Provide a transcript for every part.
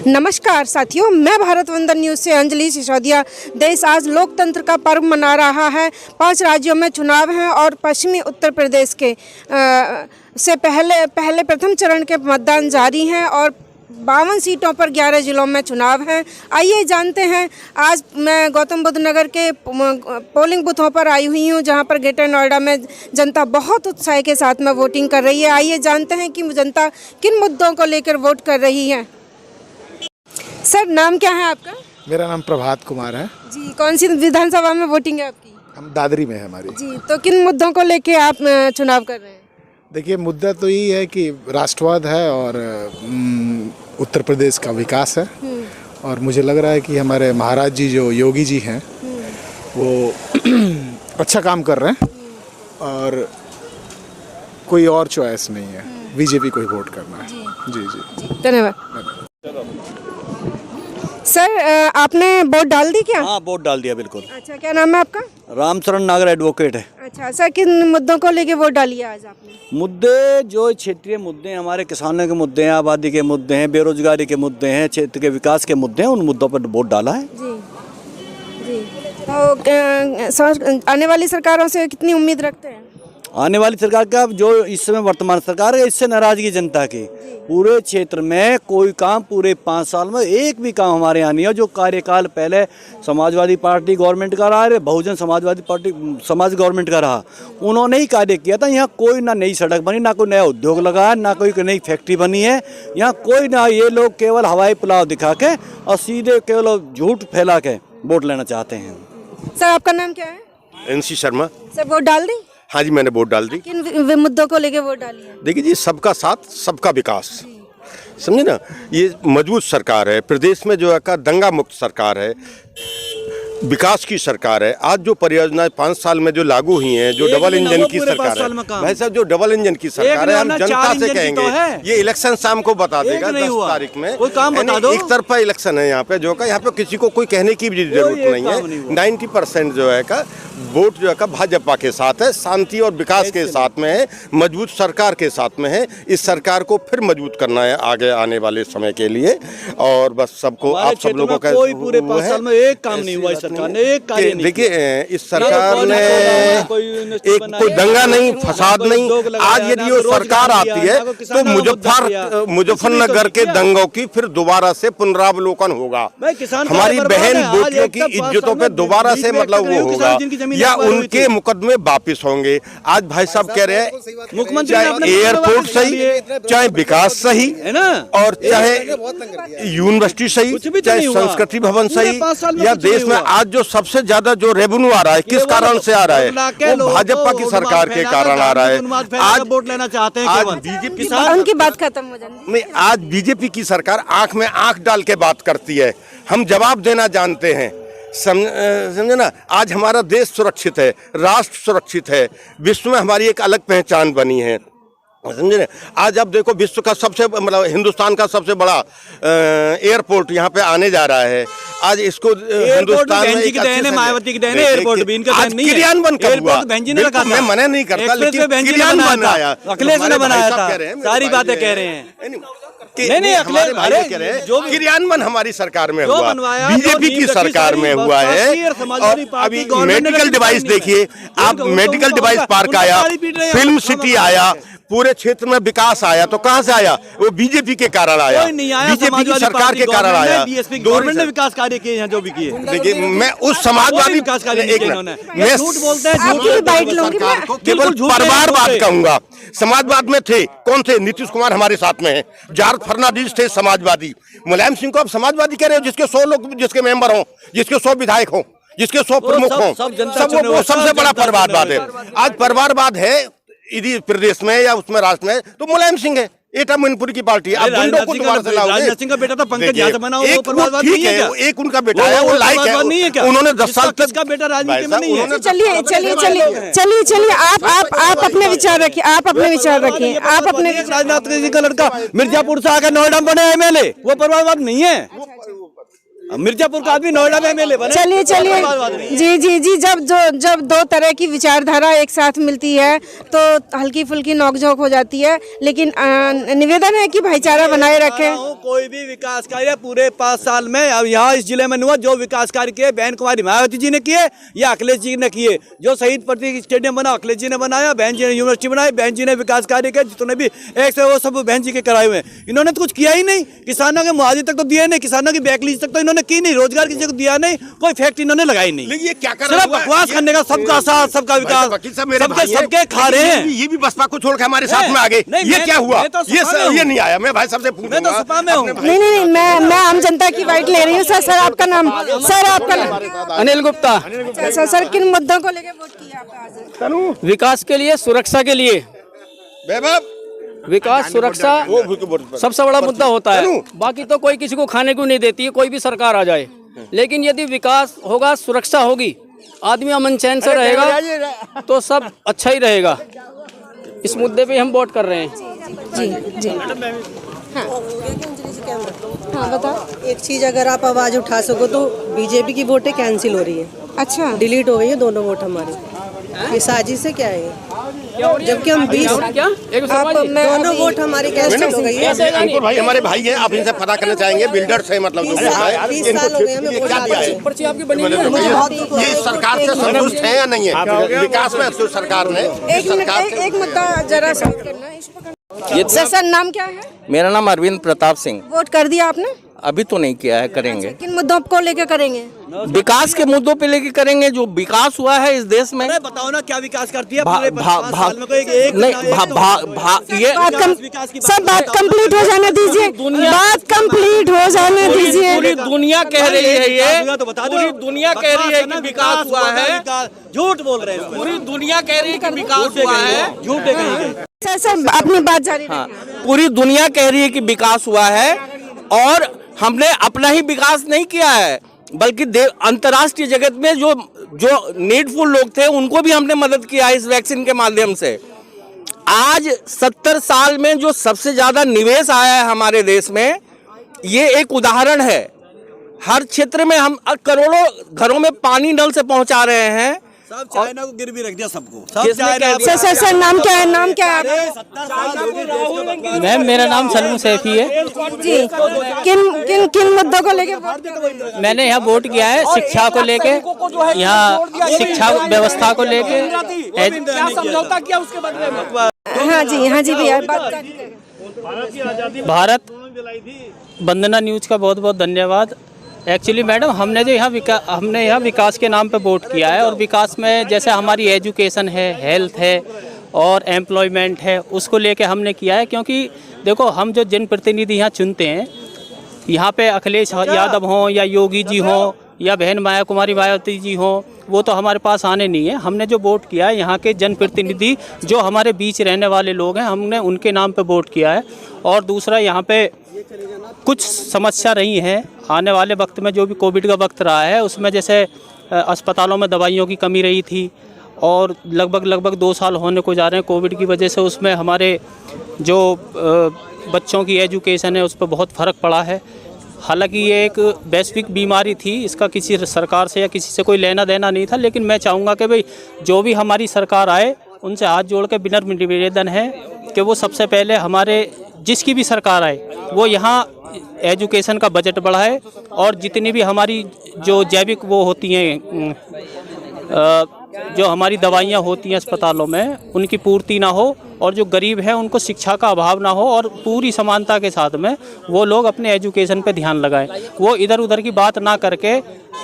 नमस्कार साथियों, मैं भारत वंदन न्यूज़ से अंजलि सिसोदिया। देश आज लोकतंत्र का पर्व मना रहा है। 5 राज्यों में चुनाव हैं और पश्चिमी उत्तर प्रदेश के से पहले प्रथम चरण के मतदान जारी हैं और 52 सीटों पर 11 जिलों में चुनाव हैं। आइए जानते हैं। आज मैं गौतम बुद्ध नगर के पोलिंग बूथों पर आई हुई हूँ, जहाँ पर ग्रेटर नोएडा में जनता बहुत उत्साह के साथ में वोटिंग कर रही है। आइए जानते हैं कि जनता किन मुद्दों को लेकर वोट कर रही है। सर, नाम क्या है आपका? मेरा नाम प्रभात कुमार है जी। कौन सी विधानसभा में वोटिंग है आपकी? हम दादरी में है हमारी जी। तो किन मुद्दों को लेके आप चुनाव कर रहे हैं? देखिए, मुद्दा तो यही है कि राष्ट्रवाद है और उत्तर प्रदेश का विकास है। और मुझे लग रहा है कि हमारे महाराज जी जो योगी जी हैं वो अच्छा काम कर रहे हैं और कोई और चॉइस नहीं है, बीजेपी को ही वोट करना है। जी जी, जी। धन्यवाद। सर, आपने वोट डाल दी क्या? हाँ, वोट डाल दिया बिल्कुल। अच्छा, क्या नाम है आपका? रामचरण नागर एडवोकेट है। अच्छा सर, किन मुद्दों को लेके वोट डाली है आज आपने? मुद्दे जो क्षेत्रीय मुद्दे हैं, हमारे किसानों के मुद्दे हैं, आबादी के मुद्दे हैं, बेरोजगारी के मुद्दे हैं, क्षेत्र के विकास के मुद्दे हैं, उन मुद्दों पर वोट डाला है। जी जी। तो आने वाली सरकारों से कितनी उम्मीद रखते हैं? आने वाली सरकार का जो इस समय वर्तमान सरकार है, इससे नाराजगी जनता की। पूरे क्षेत्र में कोई काम पूरे 5 साल में एक भी काम हमारे यहाँ नहीं है। जो कार्यकाल पहले समाजवादी पार्टी गवर्नमेंट का रहा है, बहुजन समाजवादी पार्टी समाज गवर्नमेंट का रहा, उन्होंने ही कार्य किया था। यहाँ कोई ना नई सड़क बनी, ना कोई नया उद्योग लगा है, ना कोई नई फैक्ट्री बनी है। यहाँ कोई ना, ये लोग केवल हवाई पुलाव दिखा के और सीधे केवल झूठ फैला के वोट लेना चाहते हैं। सर, आपका नाम क्या है? NC शर्मा। सर, वोट डाल दी? हाँ जी, मैंने वोट डाल दी। किन मुद्दों को लेके वोट डाली है? देखिए जी, सबका साथ सबका विकास, समझे ना। ये मजबूत सरकार है, प्रदेश में जो है का दंगा मुक्त सरकार है, विकास की सरकार है। आज जो परियोजनाएं 5 साल में जो लागू हुई हैं, जो डबल इंजन की सरकार है, भाई साहब, जो डबल इंजन की सरकार है, हम जनता से कहेंगे ये इलेक्शन शाम को बता देगा 10 तारीख में। एक तरफा इलेक्शन है यहाँ पे, जो का यहाँ पे किसी को कोई कहने की भी जरूरत नहीं है। 90% जो है का वोट जो है का भाजपा के साथ है, शांति और विकास के साथ में है, मजबूत सरकार के साथ में है। इस सरकार को फिर मजबूत करना है आगे आने वाले समय के लिए। और बस सबको, आप सब लोगों का पूरे 5 साल में एक काम नहीं हुआ। देखिए, इस सरकार ने एक कोई दंगा नहीं, फसाद नहीं। आज यदि वो सरकार आती है तो मुजफ्फरनगर के दंगों की फिर दोबारा से पुनरावलोकन होगा। हमारी बहन बेटियों की इज्जतों पे दोबारा से मतलब वो होगा, या उनके मुकदमे वापिस होंगे। आज भाई साहब कह रहे हैं, मुख्यमंत्री चाहे एयरपोर्ट सही, चाहे विकास सही, और चाहे यूनिवर्सिटी सही, चाहे संस्कृति भवन सही, या देश में आज जो सबसे ज्यादा जो रेवेन्यू आ रहा है, किस कारण से आ रहा है? वो भाजपा की सरकार के कारण आ रहा है। आज वोट लेना चाहते हैं, आज बीजेपी, उनकी बात खत्म हो जाती है। आज बीजेपी की सरकार आंख में आंख डाल के बात करती है। हम जवाब देना जानते हैं, समझे ना। आज हमारा देश सुरक्षित है, राष्ट्र सुरक्षित है, विश्व में हमारी एक अलग पहचान बनी है, समझे ना। आज अब देखो, विश्व का सबसे मतलब हिंदुस्तान का सबसे बड़ा एयरपोर्ट यहाँ पे आने जा रहा है। आज इसको हिंदुस्तान में एक अच्छी मायावती की देन है, एयरपोर्ट भी इनका देन नहीं है। क्रियान्वयन कब हुआ? मैं मना नहीं करता, लेकिन क्रियान्वयन आया, अखिलेश ने बनाया था। सारी बातें कह रहे हैं। नहीं, हमारे भाई कह रहे हैं जो क्रियान्वयन हमारी सरकार में हुआ, बीजेपी की सरकार में हुआ है। और अभी मेडिकल डिवाइस देखिए आप, मेडिकल डिवाइस पार्क आया, फिल्म सिटी आया, पूरे क्षेत्र में विकास आया, तो कहाँ से आया? वो बीजेपी के कारण आया, बीजेपी की सरकार के कारण आया। गवर्नमेंट ने विकास कार्य किए हैं, जो भी किए। देखिए, मैं उस समाजवादी विकास कार्य मैं झूठ बोलते हैं, केवल परिवारवाद कहूंगा। समाजवाद में थे कौन थे? नीतीश कुमार हमारे साथ में है, जॉर्ज फर्नांडिस थे समाजवादी। मुलायम सिंह को आप समाजवादी कह रहे हो, जिसके 100 लोग जिसके मेंबर हों, जिसके 100 विधायक हों, जिसके 100 प्रमुख हों, सब वो सबसे बड़ा परिवारवाद है। आज परिवारवाद है यदि प्रदेश में या उसमें राष्ट्र में, तो मुलायम सिंह है, एटा मैनपुरी की पार्टी है। गुंडों को दोबारा से लाओगे। राजनाथ सिंह का बेटा था पंकज यादव, बना वो परिवारवाद नहीं है क्या? एक उनका बेटा है, वो लायक है, उन्होंने 10 साल तक का बेटा राजनीति में नहीं है। चलिए, आप अपने विचार रखिए, आप अपने विचार रखिए, आप अपने। राजनाथ सिंह का लड़का मिर्जापुर से आकर नोएडा में बने MLA, वो परिवारवाद नहीं है। मिर्जापुर का आदमी नोएडा में एमएलए बने। चलिए चलिए जी, जब दो तरह की विचारधारा एक साथ मिलती है तो हल्की फुल्की नोकझोंक हो जाती है, लेकिन निवेदन है कि भाईचारा बनाए रखें। कोई भी विकास कार्य पूरे 5 साल में अब यहाँ इस जिले में हुआ, जो विकास कार्य किए बहन कुमारी मायावती जी ने किए या अखिलेश जी ने किए। जो शहीद प्रतीक स्टेडियम बना अखिलेश जी ने बनाया, बहन जी ने यूनिवर्सिटी बनाई, बहन जी ने विकास कार्य किया, जितने भी एक से वो सब बहन जी के कराए हुए हैं। इन्होंने तो कुछ किया ही नहीं, किसानों के मुआवजे तक तो दिए नहीं, किसानों की बैकलीज तक तो इन्होंने की नहीं, रोजगार किसी को दिया नहीं, कोई फैक्ट्री इन्होंने लगाई नहीं। ये क्या कर सिर्फ बकवास करने का, सबका साथ सबका विकास, सबके खा रहे हैं। ये भी बसपा को छोड़ के हमारे साथ में आ गए, ये क्या हुआ? ये नहीं आया। मैं भाई सबसे पूछूंगा। मैं तो सपा में हूँ। नहीं, मैं आम जनता की बाइट ले रही हूँ। सर आपका नाम? सर आपका नाम? अनिल गुप्ता। अच्छा सर, किन मुद्दों को लेकर वोट किया आपने आज? विकास के लिए, सुरक्षा के लिए। विकास सुरक्षा सबसे बड़ा मुद्दा होता है। बाकी तो कोई किसी को खाने को नहीं देती है, कोई भी सरकार आ जाए, लेकिन यदि विकास होगा, सुरक्षा होगी, आदमी अमन चैन से रहेगा तो सब अच्छा ही रहेगा। इस मुद्दे पे हम वोट कर रहे हैं। जी हाँ बताओ। एक चीज अगर आप आवाज उठा सको तो बीजेपी की वोटें कैंसिल हो रही है, अच्छा डिलीट हो गई है दोनों वोट हमारे। ये साजिश से क्या है? जबकि हम 20 दोनों वोट हमारी कैंसिल हो गई है। भाई हमारे भाई हैं, आप इनसे पता करना चाहेंगे। बिल्डर्स है मतलब 20 साल हो गए हमें वोट ये सरकार से संतुष्ट है या नहीं है? विकास में तो सरकार ने एक मुद्दा जरा सॉल्व करना है इस पर। सर नाम क्या है? मेरा नाम अरविंद प्रताप सिंह। वोट कर दिया आपने? अभी तो नहीं किया है, करेंगे। किन मुद्दों को लेकर करेंगे? विकास के मुद्दों पे लेके करेंगे। जो विकास हुआ है इस देश में, बताओ ना क्या विकास करती है? ये सब बात कंप्लीट हो जाने दीजिए, बात कंप्लीट हो जाने दीजिए। पूरी दुनिया कह रही है, ये तो बता दो। पूरी दुनिया कह रही है कि विकास हुआ है। झूठ बोल रहे हैं, पूरी दुनिया कह रही है कि विकास हुआ है। झूठ कहेंगे। सर अपनी बात जारी रखिए। हाँ, पूरी दुनिया कह रही है कि विकास हुआ है, और हमने अपना ही विकास नहीं किया है, बल्कि अंतर्राष्ट्रीय जगत में जो नीडफुल लोग थे उनको भी हमने मदद किया है इस वैक्सीन के माध्यम से। आज 70 साल में जो सबसे ज्यादा निवेश आया है हमारे देश में, ये एक उदाहरण है। हर क्षेत्र में हम करोड़ों घरों में पानी नल से पहुंचा रहे हैं। सब चाइना को गिरवी रख दिया सबको। सर नाम क्या है? नाम क्या है? मैम मेरा नाम सलमू सैफी है जी। किन मुद्दों को लेके? मैंने यहाँ वोट किया है शिक्षा को लेके, यहाँ शिक्षा व्यवस्था को लेके। क्या समझौता किया उसके बदले में? हाँ जी भैया बात जारी करें। भारत वंदना न्यूज का बहुत बहुत धन्यवाद। एक्चुअली मैडम हमने यहाँ विकास के नाम पे वोट किया है, और विकास में जैसे हमारी एजुकेशन है, हेल्थ है और एम्प्लॉयमेंट है, उसको लेके हमने किया है। क्योंकि देखो, हम जो जनप्रतिनिधि यहाँ चुनते हैं, यहाँ पे अखिलेश यादव हों या योगी जी हों या बहन माया कुमारी मायावती जी हों, वो तो हमारे पास आने नहीं है। हमने जो वोट किया है, यहाँ के जनप्रतिनिधि जो हमारे बीच रहने वाले लोग हैं, हमने उनके नाम पे वोट किया है। और दूसरा, यहाँ पे कुछ समस्या रही है आने वाले वक्त में, जो भी कोविड का वक्त रहा है उसमें, जैसे अस्पतालों में दवाइयों की कमी रही थी, और लगभग 2 साल होने को जा रहे हैं कोविड की वजह से। उसमें हमारे जो बच्चों की एजुकेशन है उस पर बहुत फ़र्क पड़ा है। हालांकि ये एक वैश्विक बीमारी थी, इसका किसी सरकार से या किसी से कोई लेना देना नहीं था, लेकिन मैं चाहूँगा कि भाई जो भी हमारी सरकार आए, उनसे हाथ जोड़ के विनम्र निवेदन है कि वो सबसे पहले हमारे जिसकी भी सरकार आए वो यहाँ एजुकेशन का बजट बढ़ाए, और जितनी भी हमारी जो जैविक वो होती हैं, जो हमारी दवाइयाँ होती हैं अस्पतालों में, उनकी पूर्ति ना हो, और जो गरीब हैं उनको शिक्षा का अभाव ना हो, और पूरी समानता के साथ में वो लोग अपने एजुकेशन पे ध्यान लगाएं। वो इधर उधर की बात ना करके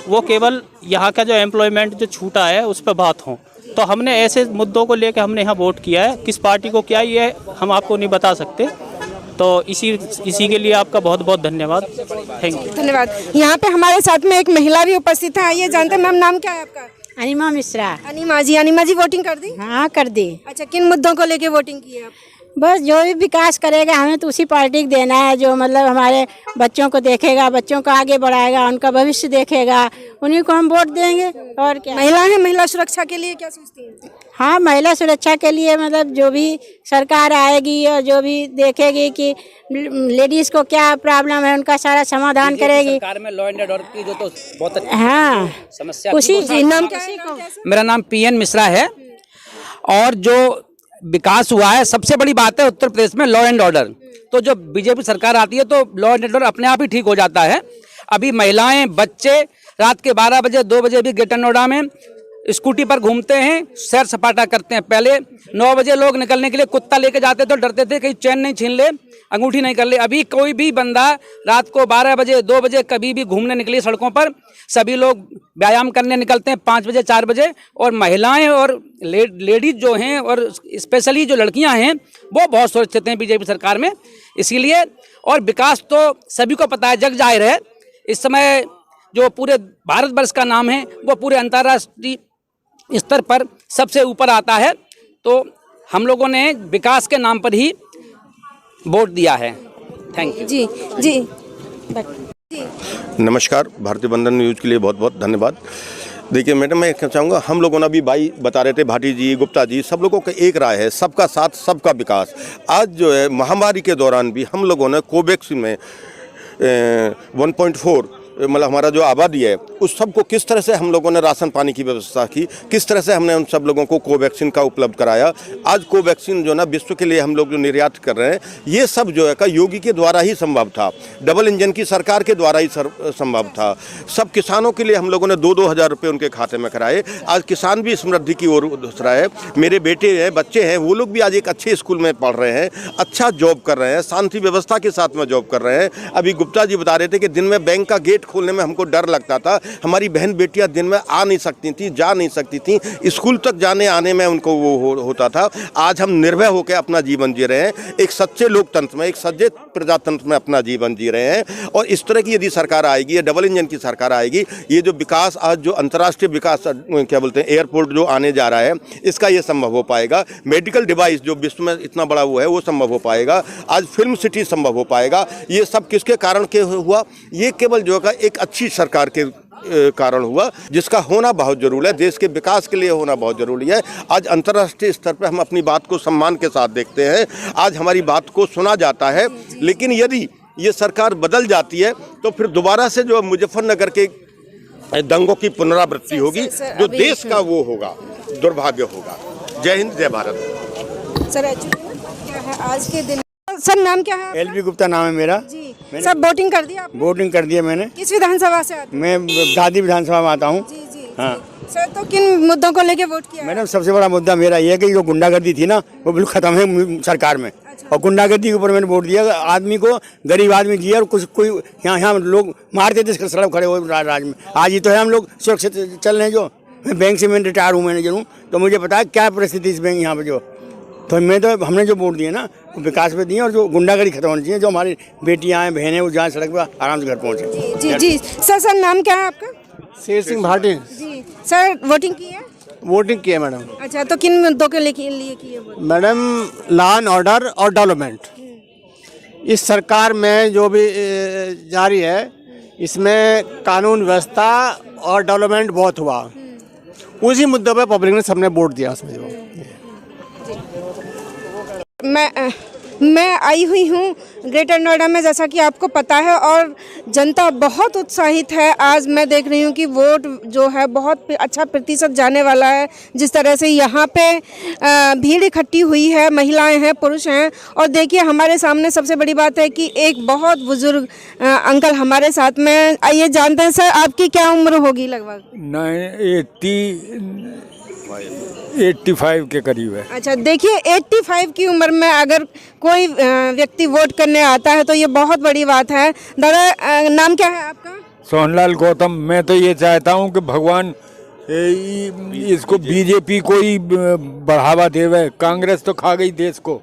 वो केवल यहाँ का जो एम्प्लॉयमेंट जो छूटा है उस पर बात हो। तो हमने ऐसे मुद्दों को लेकर हमने यहाँ वोट किया है। किस पार्टी को क्या ये हम आपको नहीं बता सकते, तो इसी के लिए आपका बहुत बहुत धन्यवाद। Thank you. धन्यवाद। यहाँ पे हमारे साथ में एक महिला भी उपस्थित है, आइए जानते हैं। मैम नाम क्या है आपका? अनिमा मिश्रा। अनिमा जी वोटिंग कर दी? हाँ कर दी। अच्छा, किन मुद्दों को लेके वोटिंग की है आप? बस जो भी विकास करेगा हमें तो उसी पार्टी को देना है, जो मतलब हमारे बच्चों को देखेगा, बच्चों को आगे बढ़ाएगा, उनका भविष्य देखेगा, उन्हीं को हम वोट देंगे। और क्या। महिलाएं महिला सुरक्षा के लिए क्या सोचती हैं? हाँ, महिला सुरक्षा के लिए मतलब जो भी सरकार आएगी और जो भी देखेगी कि लेडीज को क्या प्रॉब्लम है, उनका सारा समाधान करेगी। सरकार में लॉ एंड ऑर्डर की जो तो बहुत अच्छी हाँ, समस्या उसी जी, नाम क्या है? मेरा नाम पीएन मिश्रा है। और जो विकास हुआ है, सबसे बड़ी बात है उत्तर प्रदेश में लॉ एंड ऑर्डर। तो जो बीजेपी सरकार आती है तो लॉ एंड ऑर्डर अपने आप ही ठीक हो जाता है। अभी महिलाएं, बच्चे रात के 12 बजे 2 बजे भी ग्रेटर नोएडा में स्कूटी पर घूमते हैं, सैर सपाटा करते हैं। पहले 9 बजे लोग निकलने के लिए कुत्ता लेके जाते तो डरते थे कहीं चैन नहीं छीन ले, अंगूठी नहीं कर ले। अभी कोई भी बंदा रात को 12 बजे 2 बजे कभी भी घूमने निकले सड़कों पर, सभी लोग व्यायाम करने निकलते हैं 5 बजे 4 बजे। और महिलाएं और लेडीज जो हैं और स्पेशली जो लड़कियां हैं वो बहुत सुरक्षित हैं बीजेपी सरकार में। इसीलिए और विकास तो सभी को पता है, जग जाहिर है। इस समय जो पूरे भारतवर्ष का नाम है वो पूरे अंतर्राष्ट्रीय स्तर पर सबसे ऊपर आता है। तो हम लोगों ने विकास के नाम पर ही वोट दिया है। Thank you. जी जी नमस्कार, भारतीय बंधन न्यूज़ के लिए बहुत बहुत धन्यवाद। देखिए मैडम, मैं कहना चाहूँगा, हम लोगों ने अभी भाई बता रहे थे, भाटी जी, गुप्ता जी, सब लोगों का एक राय है, सबका साथ सबका विकास। आज जो है महामारी के दौरान भी हम लोगों ने कोवैक्सीन में 1.4 मतलब हमारा जो आबादी है उस सबको किस तरह से हम लोगों ने राशन पानी की व्यवस्था की, किस तरह से हमने उन सब लोगों को कोवैक्सीन का उपलब्ध कराया। आज कोवैक्सीन जो ना विश्व के लिए हम लोग जो निर्यात कर रहे हैं, ये सब जो है का योगी के द्वारा ही संभव था, डबल इंजन की सरकार के द्वारा ही संभव था। सब किसानों के लिए हम लोगों ने 2-2 हज़ार रुपये उनके खाते में कराए। आज किसान भी समृद्धि की ओर उस रहा है। मेरे बेटे हैं, बच्चे हैं, वो लोग भी आज एक अच्छे स्कूल में पढ़ रहे हैं, अच्छा जॉब कर रहे हैं, शांति व्यवस्था के साथ में जॉब कर रहे हैं। अभी गुप्ता जी बता रहे थे कि दिन में बैंक का गेट खोलने में हमको डर लगता था, हमारी बहन बेटियां दिन में आ नहीं सकती थी, जा नहीं सकती थी, स्कूल तक जाने आने में उनको वो होता था। आज हम निर्भय होकर अपना जीवन जी रहे हैं, एक सच्चे लोकतंत्र में, एक सच्चे प्रजातंत्र में अपना जीवन जी रहे हैं। और इस तरह की यदि सरकार आएगी, डबल इंजन की सरकार आएगी, ये जो विकास आज जो अंतर्राष्ट्रीय विकास क्या बोलते हैं एयरपोर्ट जो आने जा रहा है, इसका ये संभव हो पाएगा। मेडिकल डिवाइस जो विश्व में इतना बड़ा वो है वो संभव हो पाएगा। आज फिल्म सिटी संभव हो पाएगा। ये सब किसके कारण के हुआ? ये केवल जो है एक अच्छी सरकार के कारण हुआ, जिसका होना बहुत जरूरी है, देश के विकास के लिए होना बहुत जरूरी है। आज अंतर्राष्ट्रीय स्तर पर हम अपनी बात को सम्मान के साथ देखते हैं, आज हमारी बात को सुना जाता है। लेकिन यदि ये सरकार बदल जाती है तो फिर दोबारा से जो मुजफ्फरनगर के दंगों की पुनरावृत्ति होगी, जो देश का वो होगा, दुर्भाग्य होगा। जय हिंद, जय भारत। सर क्या है आज के दिन? सर नाम क्या है? एलबी गुप्ता नाम है मेरा। जी सब वोटिंग कर दिया आपने? वोटिंग कर दिया मैंने। किस विधानसभा से आते हैं? मैं दादी विधानसभा में आता हूँ। जी जी हाँ सर, तो किन मुद्दों को लेके वोट किया? मैडम, सबसे बड़ा मुद्दा मेरा ये है कि जो गुंडागर्दी थी ना वो बिल्कुल खत्म है सरकार में। और गुंडागर्दी के ऊपर मैंने वोट दिया। आदमी को, गरीब आदमी जिए, और कुछ कोई यहाँ लोग मारते थे सड़क खड़े हो राज में। आज ही तो है हम लोग सुरक्षित चल रहे हैं। जो मैं बैंक से मैं रिटायर हूँ, मैनेजर हूँ, तो मुझे पता है क्या परिस्थिति इस बैंक यहाँ पे जो। तो हमने जो वोट दिए ना वो विकास पे दिए, और जो गुंडागर्दी खत्म होनी चाहिए, जो हमारी बेटियां हैं, बहनें, वो जहाँ सड़क पर आराम से घर पहुँचे। जी जी सर नाम क्या है आपका? शेर सिंह भाटी। जी सर, वोटिंग की है? वोटिंग की है मैडम। अच्छा, तो किन मुद्दों के लिए की है vote? Madam, law and order और डेवलपमेंट इस सरकार में जो भी जारी है, इसमें कानून व्यवस्था और डेवलपमेंट बहुत हुआ। उसी मुद्दे पर पब्लिक ने सबने वोट दिया उसमें। जो मैं आई हुई हूँ ग्रेटर नोएडा में, जैसा कि आपको पता है, और जनता बहुत उत्साहित है। आज मैं देख रही हूँ कि वोट जो है बहुत अच्छा प्रतिशत जाने वाला है। जिस तरह से यहाँ पे भीड़ इकट्ठी हुई है, महिलाएं हैं, पुरुष हैं। और देखिए हमारे सामने सबसे बड़ी बात है कि एक बहुत बुजुर्ग अंकल हमारे साथ में। आइए जानते हैं, सर आपकी क्या उम्र होगी? लगभग 85 के करीब है। अच्छा, देखिए 85 की उम्र में अगर कोई व्यक्ति वोट करने आता है तो ये बहुत बड़ी बात है। दादा नाम क्या है आपका? सोहनलाल गौतम। मैं तो ये चाहता हूँ कि भगवान इसको बीजेपी को ही बढ़ावा देवे। कांग्रेस तो खा गई देश को।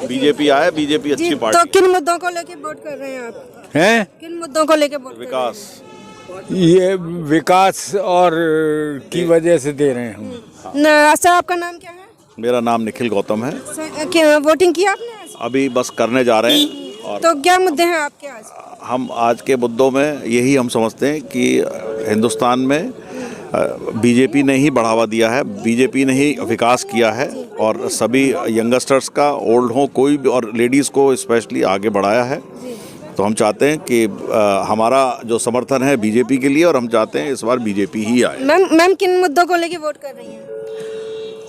बीजेपी आए, बीजेपी अच्छी पार्टी। तो किन मुद्दों को लेके वोट कर रहे हैं आप? हैं? किन मुद्दों को लेके वोट? विकास। ये विकास और की वजह से दे रहे हैं हम। सर आपका नाम क्या है? मेरा नाम निखिल गौतम है। क्या वोटिंग किया आपने आज? अभी बस करने जा रहे हैं। और तो क्या मुद्दे हैं आपके आज? हम आज के मुद्दों में यही हम समझते हैं कि हिंदुस्तान में बीजेपी ने ही बढ़ावा दिया है, बीजेपी ने ही विकास किया है और सभी यंगस्टर्स का, ओल्ड हो कोई भी, और लेडीज़ को स्पेशली आगे बढ़ाया है। तो हम चाहते हैं कि हमारा जो समर्थन है बीजेपी के लिए, और हम चाहते हैं इस बार बीजेपी ही आए। मैम किन मुद्दों को लेके वोट कर रही हैं?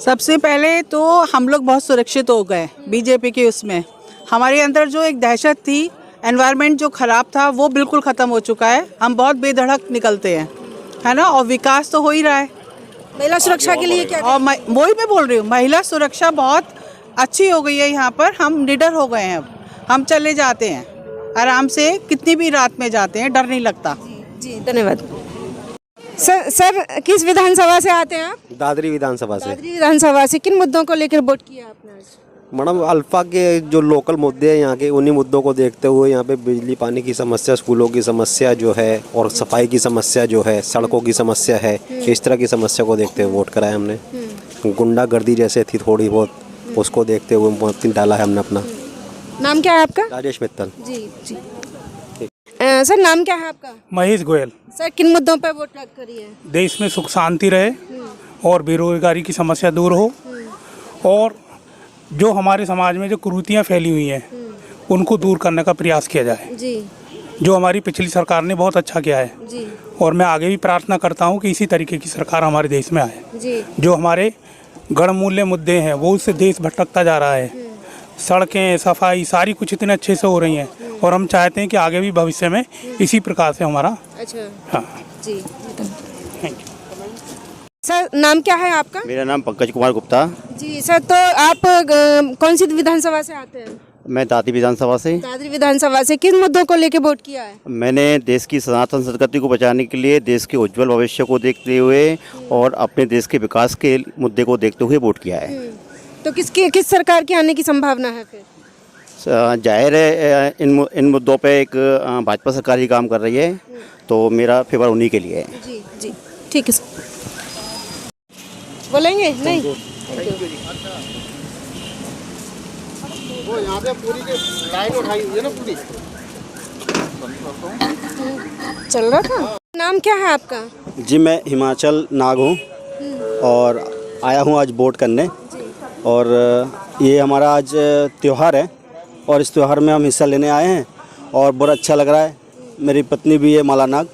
सबसे पहले तो हम लोग बहुत सुरक्षित हो गए बीजेपी के उसमें। हमारे अंदर जो एक दहशत थी, एनवायरनमेंट जो खराब था, वो बिल्कुल ख़त्म हो चुका है। हम बहुत बेधड़क निकलते हैं, है ना, और विकास तो हो ही रहा है। महिला सुरक्षा के लिए क्या? और वही मैं बोल रही हूँ, महिला सुरक्षा बहुत अच्छी हो गई है यहाँ पर। हम निडर हो गए हैं, अब हम चले जाते हैं आराम से, कितनी भी रात में जाते हैं, डर नहीं लगता। जी धन्यवाद। सर किस विधानसभा से आते हैं आप? दादरी विधानसभा से। दादरी विधानसभा से किन मुद्दों को लेकर वोट किया आपने आज? मैडम, अल्फा के जो लोकल मुद्दे हैं यहाँ के, उन्हीं मुद्दों को देखते हुए यहाँ पे बिजली पानी की समस्या, स्कूलों की समस्या जो है, और सफाई की समस्या जो है, सड़कों की समस्या है, इस तरह की समस्या को देखते हुए वोट कराया हमने। गुंडागर्दी जैसे थी थोड़ी बहुत, उसको देखते हुए वोट डाला है हमने अपना। नाम क्या है आपका? राजेश मित्तल। जी। सर नाम क्या है आपका? महेश गोयल। सर किन मुद्दों पर वोट करी है? देश में सुख शांति रहे और बेरोजगारी की समस्या दूर हो, और जो हमारे समाज में जो कुरीतियाँ फैली हुई हैं उनको दूर करने का प्रयास किया जाए। जी। जो हमारी पिछली सरकार ने बहुत अच्छा किया है। जी। और मैं आगे भी प्रार्थना करता हूँ कि इसी तरीके की सरकार हमारे देश में आए। जी। जो हमारे गणमूल्य मुद्दे हैं वो उससे देश भटकता जा रहा है। सड़कें, सफाई, सारी कुछ इतने अच्छे से हो रही हैं, और हम चाहते हैं कि आगे भी भविष्य में इसी प्रकार से हमारा। अच्छा। हाँ जी। Thank you. सर नाम क्या है आपका? मेरा नाम पंकज कुमार गुप्ता। जी सर, तो आप कौन सी विधानसभा से आते हैं? मैं दादरी विधानसभा से। दादरी विधानसभा से किन मुद्दों को लेकर वोट किया है? मैंने देश की सनातन संस्कृति को बचाने के लिए, देश के उज्जवल भविष्य को देखते हुए और अपने देश के विकास के मुद्दे को देखते हुए वोट किया है। तो किस सरकार के आने की संभावना है फिर? जाहिर है इन मुद्दों पे एक भाजपा सरकार ही काम कर रही है, तो मेरा फेवर उन्हीं के लिए है। जी जी ठीक है सर। बोलेंगे नहीं? वो यहाँ पे पूरी लाइन उठाई हुई है ना पूरी। चल रहा था। नाम क्या है आपका? जी मैं हिमाचल नाग हूँ और आया हूँ आज वोट करने। और ये हमारा आज त्यौहार है और इस त्यौहार में हम हिस्सा लेने आए हैं और बहुत अच्छा लग रहा है। मेरी पत्नी भी है माला नाग,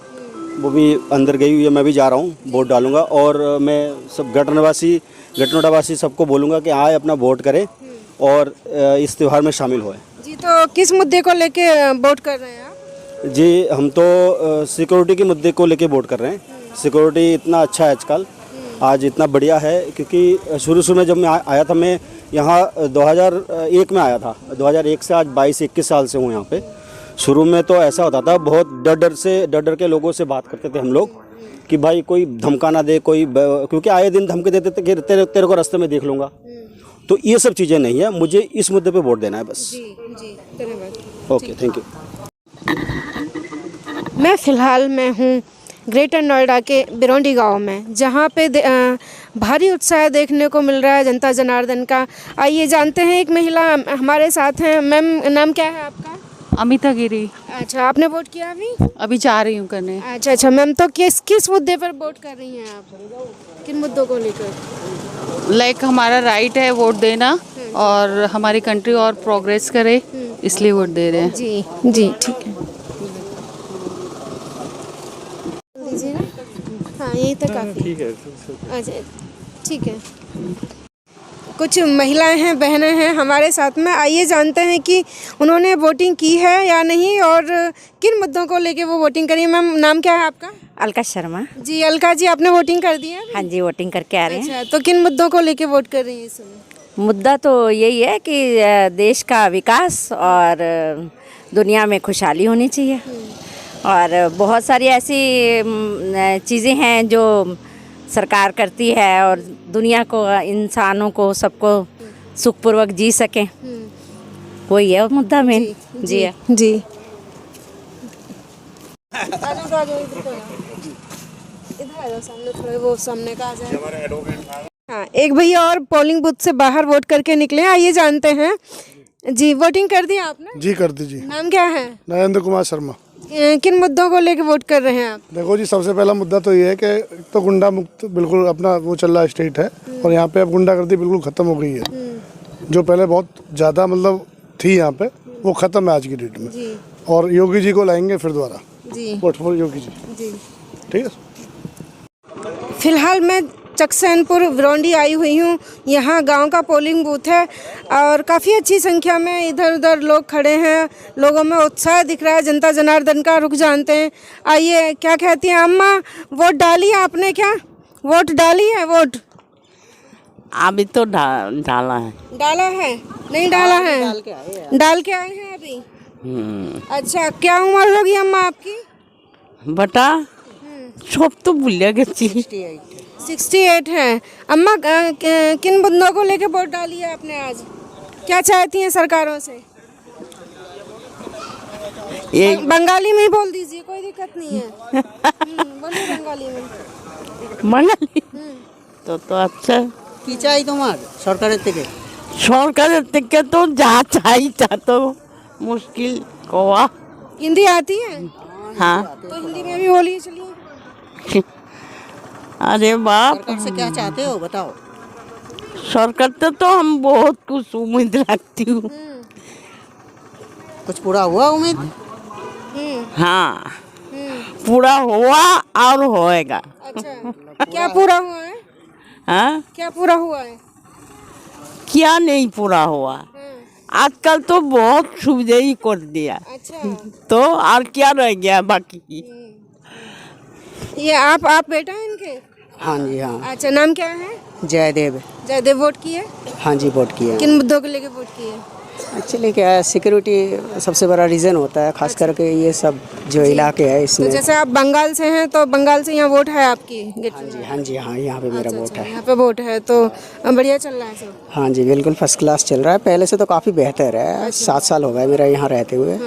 वो भी अंदर गई हुई है, मैं भी जा रहा हूँ, वोट डालूंगा। और मैं सब गटनोडावासी सबको बोलूँगा कि आए अपना वोट करें और इस त्यौहार में शामिल होए। जी तो किस मुद्दे को लेके वोट कर रहे हैं आप? जी हम तो सिक्योरिटी के मुद्दे को लेके वोट कर रहे हैं। सिक्योरिटी इतना अच्छा है आजकल, आज इतना बढ़िया है, क्योंकि शुरू में जब मैं आया था, मैं यहाँ 2001 में आया था। 2001 से आज 22-21 साल से हूँ यहाँ पे। शुरू में तो ऐसा होता था, बहुत डर के लोगों से बात करते थे हम लोग कि भाई कोई धमका ना दे, क्योंकि आए दिन धमके देते थे कि तेरे को रास्ते में देख लूँगा। तो ये सब चीज़ें नहीं है, मुझे इस मुद्दे पे वोट देना है बस। जी धन्यवाद। Okay thank you. मैं फ़िलहाल हूँ ग्रेटर नोएडा के बिरोंडी गांव में, जहां पे भारी उत्साह देखने को मिल रहा है जनता जनार्दन का। आइए जानते हैं, एक महिला हमारे साथ हैं। मैम नाम क्या है आपका? अमिता गिरी। अच्छा, आपने वोट किया अभी? अभी जा रही हूँ करने। अच्छा मैम, तो किस मुद्दे पर वोट कर रही हैं आप? किन मुद्दों को लेकर? लाइक हमारा राइट है वोट देना और हमारी कंट्री और प्रोग्रेस करे, इसलिए वोट दे रहे हैं। जी ठीक है। हाँ यही तो काफ़ी ठीक है। अच्छा ठीक है। कुछ महिलाएं हैं, बहनें हैं हमारे साथ में। आइए जानते हैं कि उन्होंने वोटिंग की है या नहीं और किन मुद्दों को लेके वो वोटिंग करी। मैम नाम क्या है आपका? अलका शर्मा। जी अलका जी, आपने वोटिंग कर दी है? हाँ जी, वोटिंग करके आ रहे हैं। अच्छा, तो किन मुद्दों को लेके वोट कर रही हैं इस समय? मुद्दा तो यही है कि देश का विकास और दुनिया में खुशहाली होनी चाहिए, और बहुत सारी ऐसी चीज़ें हैं जो सरकार करती है और दुनिया को, इंसानों को, सबको सुखपूर्वक जी सकें, वही है मुद्दा मेन। जी जी इधर आ जाओ, सामने थोड़े वो सामने का आ जाए। हाँ, एक भैया और पोलिंग बूथ से बाहर वोट करके निकले हैं, आइए जानते हैं। जी, वोटिंग कर दी आपने? जी कर दीजिए। नाम क्या है? नरेंद्र कुमार शर्मा। किन मुद्दों को लेकर वोट कर रहे हैं आप? देखो जी, सबसे पहला मुद्दा तो ये है कि एक तो गुंडा मुक्त बिल्कुल अपना वो चल रहा स्टेट है, और यहाँ पे अब गुंडागर्दी बिल्कुल खत्म हो गई है। जो पहले बहुत ज़्यादा मतलब थी यहाँ पे, वो खत्म है आज की डेट में। और योगी जी को लाएंगे फिर दोबारा वोट फॉर योगी जी। ठीक है। फिलहाल मैं चकसैनपुर विरौंडी आई हुई हूँ। यहाँ गांव का पोलिंग बूथ है और काफ़ी अच्छी संख्या में इधर उधर लोग खड़े हैं। लोगों में उत्साह दिख रहा है जनता जनार्दन का। रुख जानते हैं, आइए क्या कहती हैं अम्मा। वोट डाली है आपने? क्या वोट डाली है? वोट अभी तो डाला है। डाला है? नहीं डाला है? डाल के आए हैं अभी। अच्छा, क्या उम्र होगी अम्मा आपकी? बटा सब तो भूलिया गई। 68 है। अम्मा किन मुद्दों को लेके वोट डाली है आपने आज? क्या चाहती हैं सरकारों से? बंगाली में ही बोल दीजिए, कोई दिक्कत नहीं है। बोलिए बंगाली में। बंगाली तो अच्छा কি চাই তোমার সরকারের থেকে? সরকারের থেকে তো যা চাই তা তো मुश्किल कोवा। हिंदी आती है? हाँ। तो हिंदी में भी बोलिए, चलिए। अरे बाप, सरकार से क्या चाहते हो बताओ? सरकार से तो हम बहुत कुछ उम्मीद रखती हूँ। कुछ पूरा हुआ उम्मीद? हाँ, पूरा हुआ और होएगा। अच्छा, क्या पूरा हुआ है? हाँ, क्या पूरा हुआ है? क्या नहीं पूरा हुआ? आजकल तो बहुत सुविधा ही कर दिया। अच्छा, तो और क्या रह गया बाकी? ये आप बेटा हैं इनके? हाँ जी हाँ। अच्छा, नाम क्या है? जयदेव। जयदेव वोट किए? हाँ जी वोट किया। किन मुद्दों को लेके वोट किए? एक्चुअली क्या है, सिक्योरिटी सबसे बड़ा रीज़न होता है, खास करके ये सब जो इलाके है तो इसमें। जैसे आप बंगाल से हैं तो बंगाल से यहाँ वोट है आपकी? हाँ जी हाँ, यहाँ पे मेरा वोट है। यहाँ पे वोट है तो बढ़िया चल रहा है सब? हाँ जी बिल्कुल फर्स्ट क्लास चल रहा है। पहले से तो काफ़ी बेहतर है। 7 साल हो गए मेरा यहाँ रहते हुए।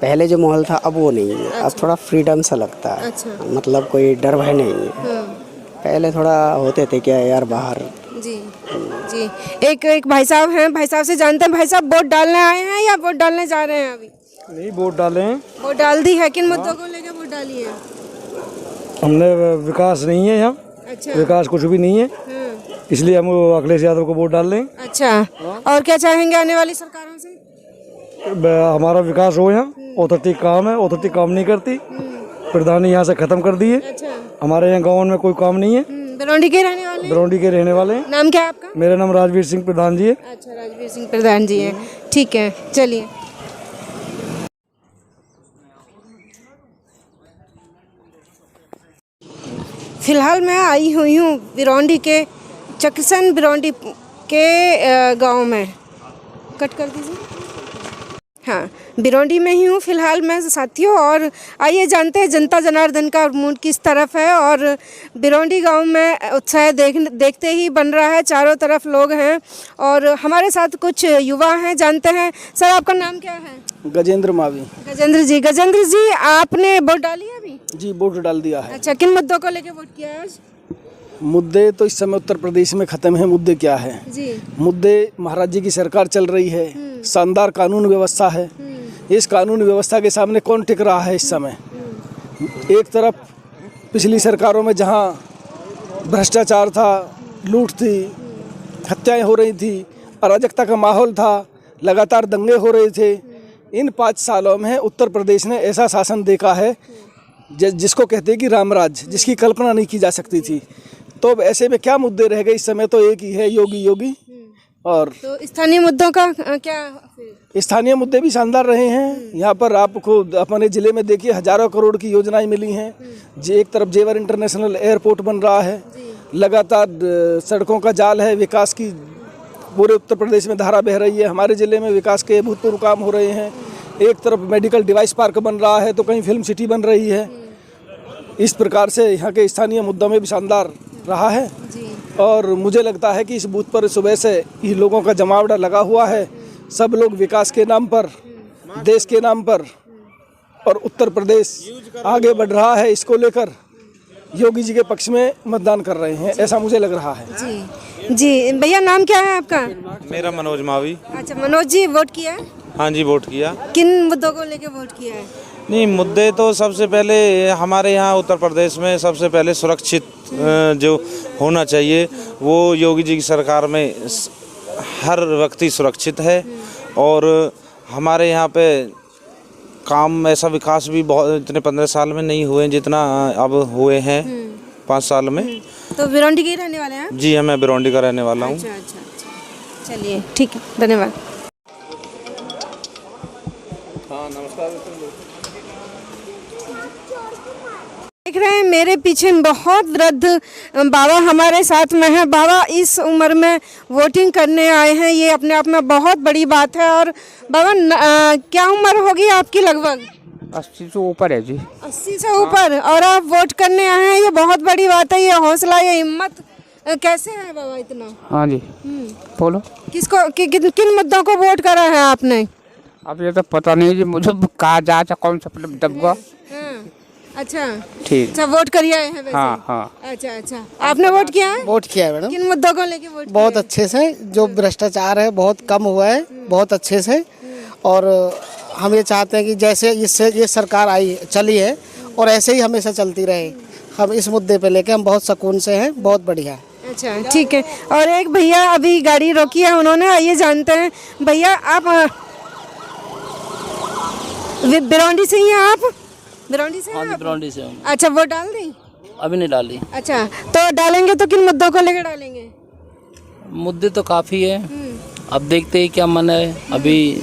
पहले जो माहौल था अब वो नहीं है। अब थोड़ा फ्रीडम सा लगता है। मतलब कोई डर भय नहीं है। पहले थोड़ा होते थे क्या यार बाहर। जी जी। एक भाई साहब हैं, भाई साहब से जानते हैं। भाई साहब वोट डालने आए हैं या वोट डालने जा रहे हैं अभी? नहीं, वोट डाले हैं। वोट डाल दी है? किन मुद्दों को लेकर वोट डाली है? हमने विकास नहीं है यहाँ। अच्छा, विकास कुछ भी नहीं है, इसलिए हम अखिलेश यादव को वोट डाल रहे हैं। अच्छा, और क्या चाहेंगे आने वाली सरकारों से? हमारा विकास हो यहाँ। अथॉरिटी काम है, अथॉरिटी काम नहीं करती। प्रधानी यहाँ से खत्म कर दिए। हमारे यहाँ गाँव में कोई काम नहीं है। बिरौंडी के रहने वाले? बिरौंडी के रहने वाले हैं। नाम क्या है आपका? मेरा नाम राजवीर सिंह प्रधान जी है। अच्छा, राजवीर सिंह प्रधान जी है। ठीक है, चलिए। फिलहाल मैं आई हुई हूँ बिरौंडी के चकसन बिरौंडी के गांव में। कट कर दीजिए। हाँ, बिरौंडी में ही हूँ फिलहाल मैं साथियों। और आइए जानते हैं जनता जनार्दन का मूड किस तरफ है। और बिरौंडी गांव में उत्साह देखते ही बन रहा है। चारों तरफ लोग हैं और हमारे साथ कुछ युवा हैं। जानते हैं, सर आपका नाम क्या है? गजेंद्र मावी। गजेंद्र जी। गजेंद्र जी, आपने वोट डाली है अभी? जी वोट डाल दिया है। अच्छा, किन मुद्दों को लेकर वोट किया है आज? मुद्दे तो इस समय उत्तर प्रदेश में खत्म है। मुद्दे क्या है जी? मुद्दे महाराज जी की सरकार चल रही है। शानदार कानून व्यवस्था है। इस कानून व्यवस्था के सामने कौन टिक रहा है इस समय? एक तरफ पिछली सरकारों में जहां भ्रष्टाचार था, लूट थी, हत्याएं हो रही थी, अराजकता का माहौल था, लगातार दंगे हो रहे थे। इन 5 सालों में उत्तर प्रदेश ने ऐसा शासन देखा है जिसको कहते हैं कि रामराज, जिसकी कल्पना नहीं की जा सकती थी। तो अब ऐसे में क्या मुद्दे रह गए इस समय? तो एक ही है, योगी योगी। और तो स्थानीय मुद्दों का क्या? स्थानीय मुद्दे भी शानदार रहे हैं। यहाँ पर आपको अपने ज़िले में देखिए हजारों करोड़ की योजनाएं मिली हैं। एक तरफ जेवर इंटरनेशनल एयरपोर्ट बन रहा है, लगातार सड़कों का जाल है, विकास की पूरे उत्तर प्रदेश में धारा बह रही है। हमारे ज़िले में विकास के भूतपूर्व काम हो रहे हैं। एक तरफ मेडिकल डिवाइस पार्क बन रहा है तो कहीं फिल्म सिटी बन रही है। इस प्रकार से यहाँ के स्थानीय मुद्दों में भी शानदार रहा है। और मुझे लगता है कि इस बूथ पर सुबह से ही लोगों का जमावड़ा लगा हुआ है। सब लोग विकास के नाम पर, देश के नाम पर, और उत्तर प्रदेश आगे बढ़ रहा है इसको लेकर योगी जी के पक्ष में मतदान कर रहे हैं, ऐसा मुझे लग रहा है। जी जी भैया, नाम क्या है आपका? मेरा मनोज मावी। अच्छा मनोज जी, वोट किया है? हाँ जी, वोट किया। किन मुद्दों को लेके वोट किया है? नहीं, मुद्दे तो सबसे पहले हमारे यहाँ उत्तर प्रदेश में सबसे पहले सुरक्षित जो होना चाहिए वो योगी जी की सरकार में हर व्यक्ति सुरक्षित है। और हमारे यहाँ पे काम ऐसा विकास भी बहुत इतने 15 साल में नहीं हुए जितना अब हुए हैं 5 साल में। तो बिरौंडी के ही रहने वाले हैं? जी, मैं बिरौंडी का रहने वाला हूँ। अच्छा, चलिए ठीक है, धन्यवाद। हाँ, नमस्कार। देख रहे हैं मेरे पीछे बहुत वृद्ध बाबा हमारे साथ में है। बाबा इस उम्र में वोटिंग करने आए हैं, ये अपने आप में बहुत बड़ी बात है। और बाबा क्या उम्र होगी आपकी? लगभग 80 से ऊपर है जी। 80 से ऊपर, और आप वोट करने आए हैं, ये बहुत बड़ी बात है। ये हौसला, ये हिम्मत कैसे है बाबा इतना? हाँ जी, बोलो। किसको किन मुद्दों को वोट करा है आपने? अब ये तो पता नहीं जी मुझे, कहा जाए कौन सा डब्बा। अच्छा ठीक। अच्छा, वोट करिए हैं वैसे? हाँ हाँ। अच्छा, आपने वोट किया है? वोट किया है मैडम। किन मुद्दों को लेके वोट? बहुत अच्छे से, जो भ्रष्टाचार है बहुत कम हुआ है, बहुत अच्छे से। और हम ये चाहते हैं कि जैसे इससे ये सरकार आई चली है और ऐसे ही हमेशा चलती रहे। हम इस मुद्दे पे लेके हम बहुत सुकून से हैं, बहुत बढ़िया। अच्छा ठीक है। और एक भैया अभी गाड़ी रोकी है उन्होंने, आइए जानते हैं। भैया आप बिरौंडी से ही हैं? आप बिरौंडी से? हाँ, बिरौंडी से हूँ। अच्छा, वोट डाल दी? अभी नहीं डाली। अच्छा, तो डालेंगे तो किन मुद्दों को लेकर डालेंगे? मुद्दे तो काफ़ी है, अब देखते हैं क्या मन है। अभी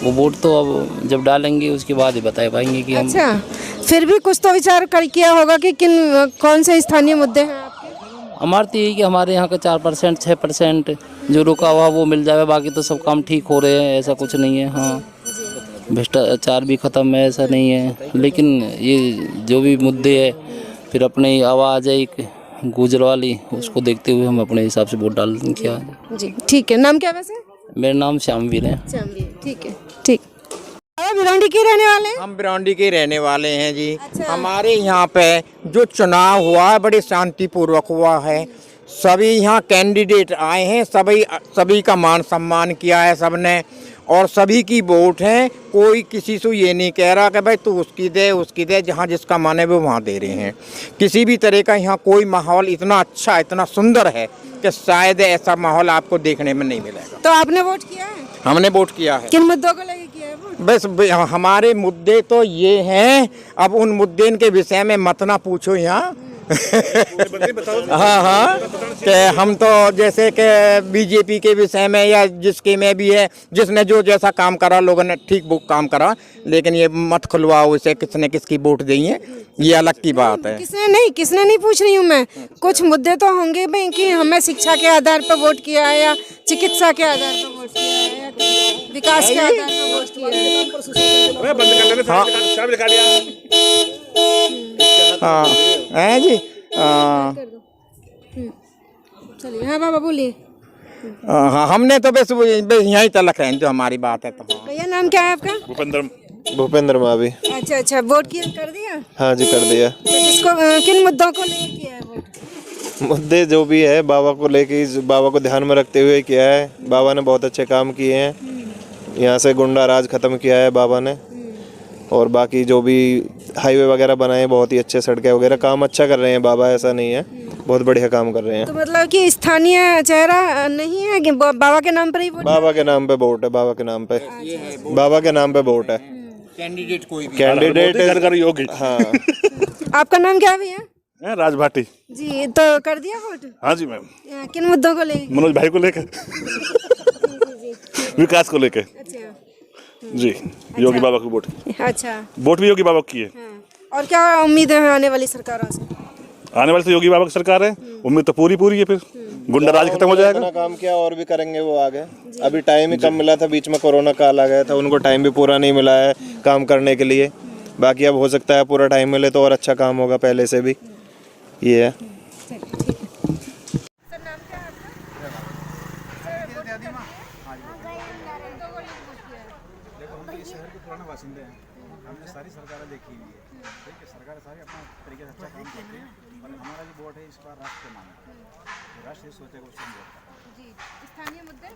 वो वोट तो अब जब डालेंगे उसके बाद ही बता पाएंगे कि हम। अच्छा, फिर भी कुछ तो विचार कर किया होगा कि कौन से स्थानीय मुद्दे हैं आपके? हमारे तो यही कि हमारे यहाँ का 4% 6% जो रुका हुआ वो मिल जाए, बाकी तो सब काम ठीक हो रहे हैं, ऐसा कुछ नहीं है। हाँ, भ्रष्टाचार भी ख़त्म है, ऐसा नहीं है। लेकिन ये जो भी मुद्दे है, फिर अपनी आवाज़ है एक गुजर वाली, उसको देखते हुए हम अपने हिसाब से वोट डाल किया। जी ठीक है। नाम क्या वैसे? मेरा नाम श्यामवीर है। श्यामवीर, ठीक है, ठीक। आप बिरौंडी के रहने वाले हैं? हम बिरौंडी के रहने वाले हैं जी। अच्छा। हमारे यहाँ पे जो चुनाव हुआ है बड़े शांतिपूर्वक हुआ है। सभी यहाँ कैंडिडेट आए हैं, सभी का मान सम्मान किया है सबने, और सभी की वोट है। कोई किसी से ये नहीं कह रहा कि भाई तू उसकी दे, जहाँ जिसका मन है वो वहाँ दे रहे हैं। किसी भी तरह का यहाँ कोई माहौल इतना अच्छा, इतना सुंदर है कि शायद ऐसा माहौल आपको देखने में नहीं मिलेगा। तो आपने वोट किया है? हमने वोट किया है। किन मुद्दों को लेकर किया है वोट? बस हमारे मुद्दे तो ये हैं, अब उन मुद्दे के विषय में मत ना पूछो यहाँ। हाँ, कि हम तो जैसे कि बीजेपी के विषय में या जिसके में भी है, जिसने जो जैसा काम करा लोगों ने ठीक वो काम करा, लेकिन ये मत खुलवाओ इसे किसने किसकी वोट दी है, ये अलग की बात है। किसने नहीं पूछ रही हूँ मैं। कुछ मुद्दे तो होंगे भाई कि हमें शिक्षा के आधार पर वोट किया है, या चिकित्सा के आधार पर वोट किया है, या विकास के आधार पर वोट किया है। हाँ है जी। चलिए, हाँ बाबा बोलिए। हाँ, हमने तो बस यहीं तलक है जो हमारी बात है। तो भैया नाम क्या है आपका? भूपेंद्र मावी। अच्छा, वोट कर दिया? हाँ जी, कर दिया। तो किसको, किन मुद्दों को लेकर किया है वोट? मुद्दे जो भी है बाबा को लेके, बाबा को ध्यान में रखते हुए किया है। बाबा ने बहुत अच्छे काम किए हैं, यहाँ से गुंडा राज खत्म किया है बाबा ने। और बाकी जो भी हाईवे वगैरह बनाए, बहुत ही अच्छे सड़कें वगैरह, काम अच्छा कर रहे हैं बाबा, ऐसा नहीं है, बहुत बढ़िया काम कर रहे हैं। तो मतलब कि स्थानीय चेहरा नहीं है कि बाबा के नाम पर ही वोट? बाबा के नाम पे वोट है, बाबा के नाम पे, बाबा के नाम पे वोट है। कैंडिडेट कोई भी, कैंडिडेट योगी। हाँ। आपका नाम क्या है भैया? राज भाटी जी। तो कर दिया वोट? हाँ जी मैम। किन मुद्दों को लेकर? मनोज भाई को लेकर, विकास को लेकर। अच्छा जी, योगी बाबा को वोट। अच्छा, वोट भी योगी बाबा की है। और क्या उम्मीद है आने वाली सरकारों से? आने वाली तो योगी बाबा की सरकार है, उम्मीद तो पूरी है। फिर गुंडा राज खत्म हो जाएगा। अपना काम किया और भी करेंगे वो आगे। अभी टाइम ही कम मिला था, बीच में कोरोना काल आ गया था, उनको टाइम भी पूरा नहीं मिला है काम करने के लिए। बाकी अब हो सकता है पूरा टाइम मिले तो और अच्छा काम होगा पहले से भी, ये है। हमने सारी सरकारें देखी हुई है, ठीक है, सरकार सारी अपना तरीके से अच्छा काम करती है। वोट है इस बार राष्ट्र के नाम पर। राष्ट्र सोचेगा उससे वोट करना। जी स्थानीय मुद्दे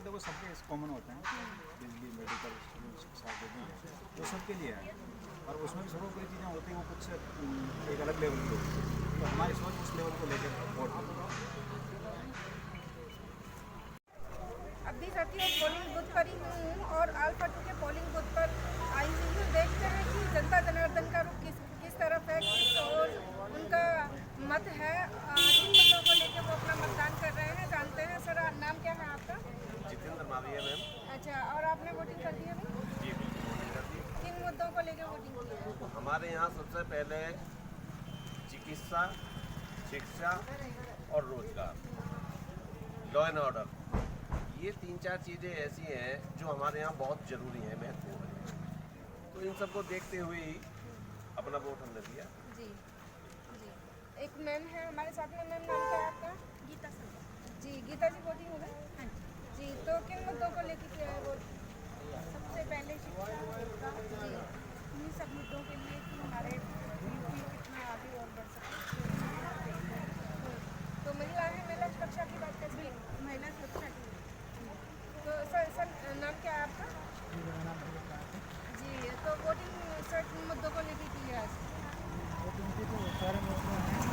देखो सबके कॉमन होते हैं, बिजली, मेडिकल, शिक्षा जो भी है वो सबके लिए है, और उसमें भी सर्वोपरि चीज़ें होती हैं वो कुछ एक अलग लेवल की होती है, तो हमारी सोच उस लेवल को लेकर वोट अभी साथियों पोलिंग बूथ पर ही हूँ और अल्फा 2 के पोलिंग बूथ पर आई हुई हूँ। देखते हैं कि जनता जनार्दन का रुख किस तरफ है, किस और उनका मत है, किन मुद्दों को लेकर वो अपना मतदान कर रहे हैं। जानते हैं। सर नाम क्या है आपका? जितेंद्र माविया मैम। अच्छा, और आपने वोटिंग कर दी अभी? जी वोटिंग कर दी। किन मुद्दों को लेकर वोटिंग की है? हमारे यहाँ सबसे पहले चिकित्सा, शिक्षा और रोजगार, लॉ एंड ऑर्डर, ये 3-4 चीज़ें ऐसी हैं जो हमारे यहाँ बहुत ज़रूरी हैं, महत्वपूर्ण है। तो इन सबको देखते हुए ही अपना वोट हमने दिया। जी जी। एक मैम है हमारे साथ में। मैम नाम क्या है आपका? गीता सर। जी गीता जी वोटिंग हो गई? हाँ जी। तो किन मुद्दों को लेकर किया है वोट? सबसे पहले शिक्षा, जी इन सब मुद्दों के लिए कि हमारे यूपी कितना आगे और बढ़ सके। तो महिला सुरक्षा की बात कैसे? महिला सुरक्षा की। तो सर नाम क्या है आपका? जी। तो वोटिंग सर किन मुद्दों को लेकर की है आज? वोटिंग की तो सारे मुद्दे हैं,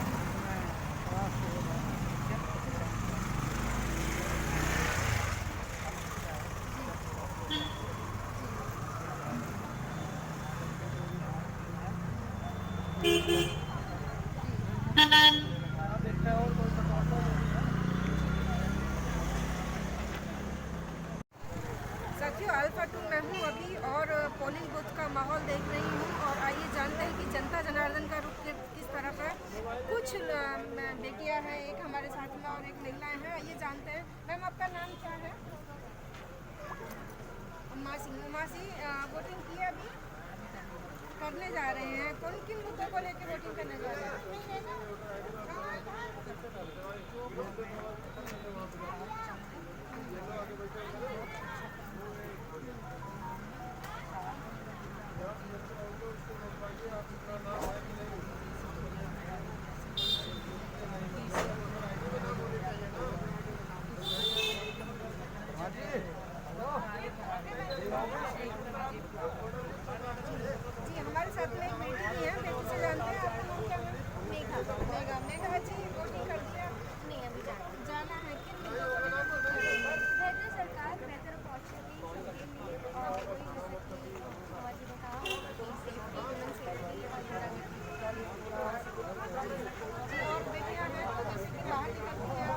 साथियों अल्फा 2 में हूँ अभी और पोलिंग बूथ का माहौल देख रही हूँ। और आइए जानते हैं कि जनता जनार्दन का रुख किस तरफ है। कुछ बेटियाँ हैं एक हमारे साथ में और एक महिलाएं हैं। आइए जानते हैं। मैम आपका नाम क्या है? उमा सिंह। वोटिंग की है अभी? करने जा रहे हैं। कौन किन मुद्दों को लेकर वोटिंग करने जा रहे हैं? जी हमारे साथ में एक बेटी भी है। बेटी से जानते हैं आपका नाम क्या है? मेघा जी वोटिंग कर दिया? नहीं अभी जाना है। किन मुद्दों को लेकर वोट कर रहे हैं? बेहतर सरकार, बेहतर अपॉर्चुनिटी सबके लिए, और कोई जैसे कि जी बताओ कि सेफ्टी, वुमेन सेफ्टी जी। और बेटियाँ हैं तो जैसे कि बाहर निकलती हैं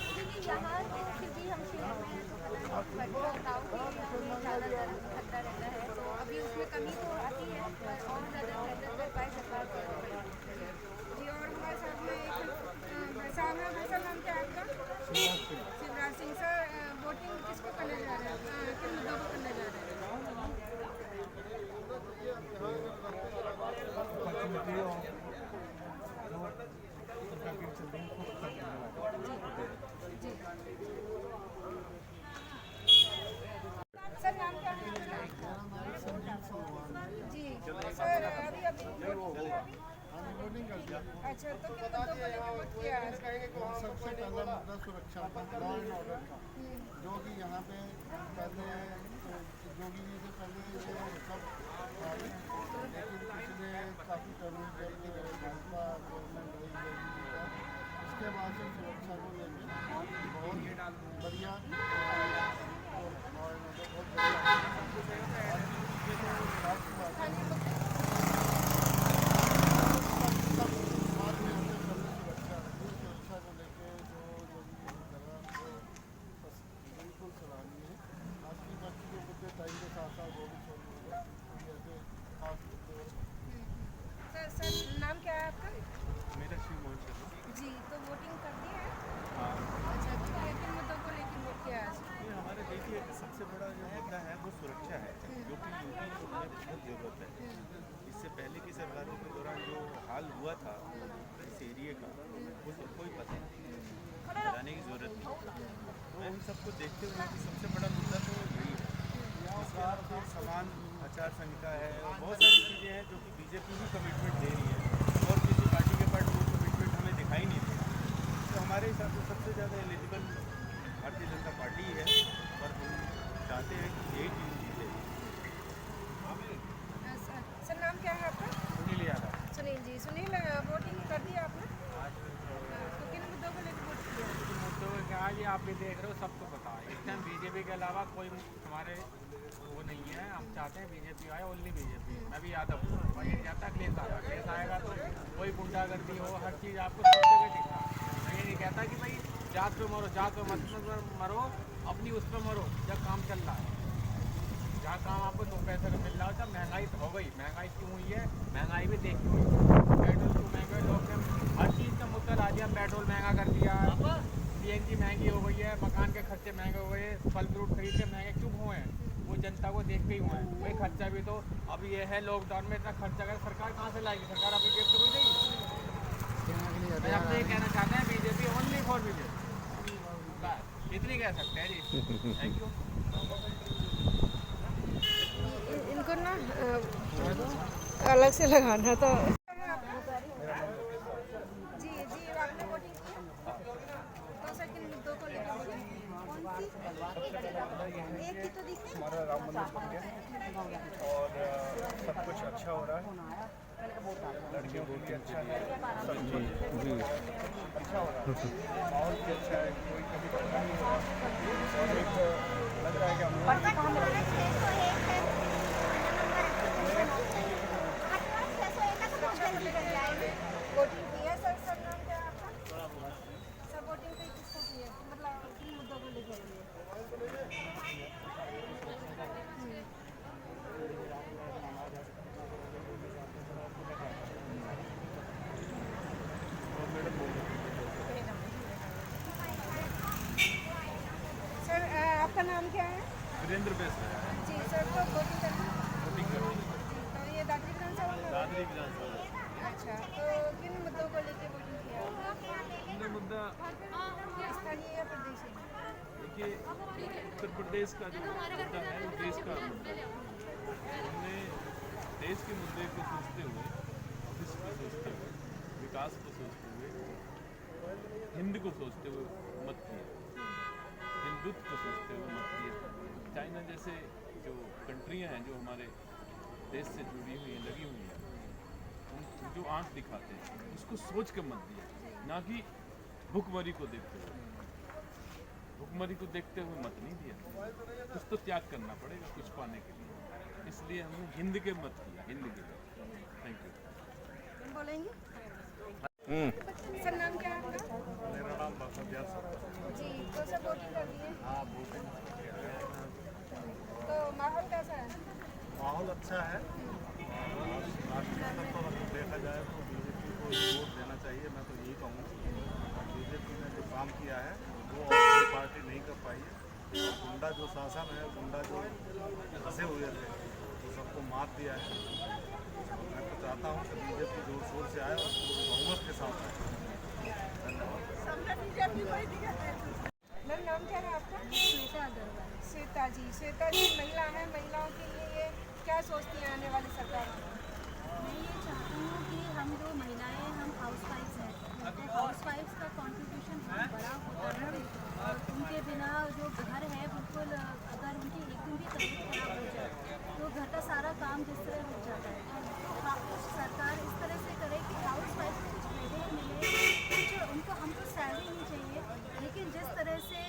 क्योंकि यहाँ फिर भी हम शहर में हैं तो पता नहीं गाँव के हमें ज़्यादातर खतरा रहता है, तो अभी उसमें कमी तो आती है पर और ज़्यादा बेहतर कर पाए सरकार को। जी। और हमारे साथ में एक भैसाल है। भैसाल नाम क्या है आपका? शिवराज सिंह। सर वोटिंग किसको करने जा रहे हैं? किन मुद्दों को करने जा रहे हैं? सर नाम क्या है जी? सर अभी अच्छा, तो किन मुद्दों को लेकर वोट किया आज? सबसे पहला मुद्दा सुरक्षा का, लॉ एंड ऑर्डर का, जो कि यहाँ पे पहले जोगी जी से पहले ये सब लेकिन पिछले काफ़ी टर्म जब की भाजपा गवर्नमेंट रही जोगी जी का, उसके बाद से सुरक्षा को लेकर बहुत बढ़िया और लॉ एंड ऑर्डर बहुत बढ़िया। सर नाम क्या है आपका? मेरा शिव मोहन शर्मा। जी। तो वोटिंग कर दी है? हाँ। अच्छा, तो किन मुद्दों को लेकर वोट किया आज? ये हमारे देखिए सबसे बड़ा जो मुद्दा है वो सुरक्षा है, जो कि यूपी में बहुत ज़रूरत है। इससे पहले की सरकारों के दौरान जो हाल हुआ था इस एरिए का, वो सबको ही पता है, बताने की ज़रूरत नहीं। तो इन सबको देखते हुए कि सबसे बड़ा मुद्दा तो यही है। इसके बाद फिर समान आचार संहिता है और बहुत सारी चीज़ें हैं जो कि बीजेपी ही कमिटमेंट दे रही है और किसी पार्टी के पार्टी भी देख रहे हो, सबको पता है इस टाइम बीजेपी के अलावा कोई हमारे वो नहीं है। हम चाहते हैं बीजेपी आए, ओनली बीजेपी। मैं भी यादव हूँ, मैं ये चाहता अखिलेश आएगा। अखिलेश आएगा तो कोई गुंडागर्दी हो, हर चीज़ आपको सब जगह दिखा। मैं ये नहीं कहता कि भाई जात पे मरो, जात पे मत मरो, अपनी उस पर मरो जब काम चल रहा है। जहाँ काम आपको 2 पैसे का मिल रहा हो, जब महंगाई हो गई, महंगाई क्यों हुई है, महंगाई भी देखी हुई। पेट्रोल क्यों महंगा, लोग ने हर चीज़ का मुद्दा ला दिया। पेट्रोल महंगा कर दिया, CNG महंगी हो गई है, मकान के खर्चे महंगे हो गए, फल फ्रूट खरीद के महंगे क्यों हुए हैं, वो जनता को देख के ही हुए हैं। भाई खर्चा भी तो अब ये है, लॉकडाउन में इतना खर्चा कर सरकार कहाँ से लाएगी? सरकार अपनी जेब से कोई देगी। आप ये कहना चाहते हैं बीजेपी ओनली फॉर बीजेपी, बस इतनी कह सकते हैं जी। Thank you. इनको ना अलग से लगाना तो जी जी आपने वोटिंग की तो सर किन मुद्दों को लेकर कौन सी एक ही तो दिखे हमारा राम मंदिर बन गया और सब कुछ अच्छा हो रहा है। लड़कियों के लिए अच्छा है, सब कुछ अच्छा हो रहा है, माहौल भी अच्छा है, कोई कभी नहीं हो रहा। और एक लग रहा है कि हम वोटिंग की है सर। सर नाम क्या है आपका? सर वोटिंग पे किसको की है, मतलब किन मुद्दों को लेकर की है? सर आपका नाम क्या है? वीरेंद्र बेस जी सर, तो वोटिंग करना वोटिंग करना तो ये दादरी विधानसभा में? दादरी विधानसभा। अच्छा, तो किन मुद्दों को लेकर वोटिंग किया? हमने मुद्दा स्थानीय या प्रदेशी? देखिए, उत्तर प्रदेश का जो मुद्दा है वो देश का मुद्दा है। हमने देश के मुद्दे को सोचते हुए, भविष्य को सोचते हुए, विकास को सोचते हुए, हिंद को सोचते हुए मत दिया, हिंदुत्व को सोचते हुए मत दिया। चाइना जैसे जो कंट्रियां हैं जो हमारे देश से जुड़ी हुई हैं, लगी हुई हैं, जो आंख दिखाते हैं उसको सोच के मत दिया, ना कि भुखमरी को देखते हुए। भुखमरी को देखते हुए मत नहीं दिया, कुछ तो त्याग करना पड़ेगा कुछ पाने के लिए, इसलिए हमने हिंद के मत किया, हिंद के लिए। Thank you. बोलेंगे सर, नाम क्या है आपका? मेरा नाम बसंत जी, तो सब वोटिंग कर दिए? हाँ, वोटिंग। तो माहौल कैसा है? माहौल अच्छा है। राष्ट्रीय स्तर पर अगर देखा जाए तो बीजेपी को वोट देना चाहिए। मैं तो यही कहूँगा, बीजेपी ने जो काम किया है वो और कोई पार्टी नहीं कर पाई है। गुंडा जो शासन है, गुंडा जो फंसे हुए थे, वो सबको मार दिया है। मैं तो चाहता हूँ कि बीजेपी जोर शोर से आए और पूरे बहुमत के साथ आए। धन्यवाद। मैम नाम क्या है आपका? श्वेता अग्रवाल। श्वेता जी, श्वेता जी महिला हैं, महिलाओं के लिए ये क्या सोचती हैं आने वाली सरकार? मैं ये चाहती हूँ कि हम जो महिलाएं हम हाउसवाइफ्स हैं, तो हाउसवाइफ्स का कंट्रीब्यूशन बहुत बड़ा होता है और उनके बिना जो घर है बिल्कुल, अगर उनकी एक दिन भी तबीयत खराब हो जाए तो घर का सारा काम जिस तरह रुक जाता है। तो सरकार इस तरह से करे कि हाउसवाइफ को कुछ क्रेडिट मिले, कुछ उनको, हमको सैलरी नहीं चाहिए, लेकिन जिस तरह से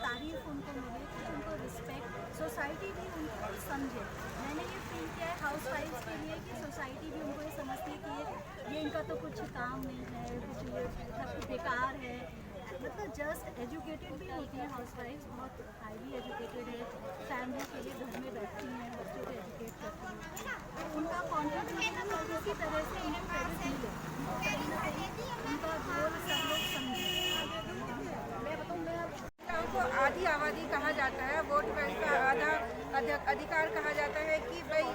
तारीफ उनको मिले, कुछ उनको रिस्पेक्ट, सोसाइटी भी उनको समझे। मैंने ये फील किया है हाउसवाइफ्स के लिए कि सोसाइटी भी उनको ये समझती है कि ये इनका तो कुछ काम नहीं है, कुछ ये सब बेकार है। मतलब जस्ट एजुकेटेड भी होती हैं हाउसवाइफ्स, बहुत हाईली एजुकेटेड है, फैमिली के लिए घर में बैठती हैं, बच्चों को एजुकेट करती हैं, तो उनका कॉन्ट्रीब्यूशन किसी तरह से उनको क्रेडिट मिले, कहीं ना कहीं उनका रोल सब लोग समझें। मैं बताऊँ, मैं को आधी आबादी कहा जाता है, वोट बैंक का आधा अधिकार कहा जाता है कि भाई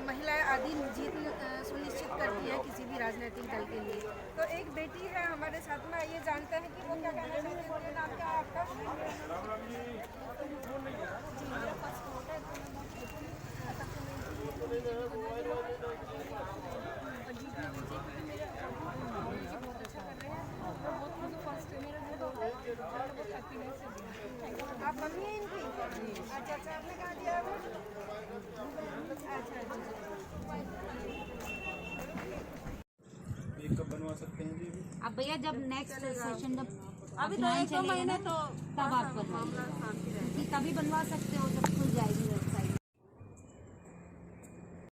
महिलाएं आधी जीत सुनिश्चित करती है किसी भी राजनीतिक दल के लिए। तो एक बेटी है हमारे साथ में, ये जानते हैं कि वो क्या कहना चाहते हैं। नाम क्या है आपका? आप मम्मी हैं इनकी? अच्छा अच्छा, आपने कहाँ दिया वो? अच्छा एक कप बनवा सकते हैं जी। अब भैया जब नेक्स्ट सेशन जब अभी तो 1-2 महीने तो तब आप बनवाइए, तभी बनवा सकते हो जब खुल जाएगी।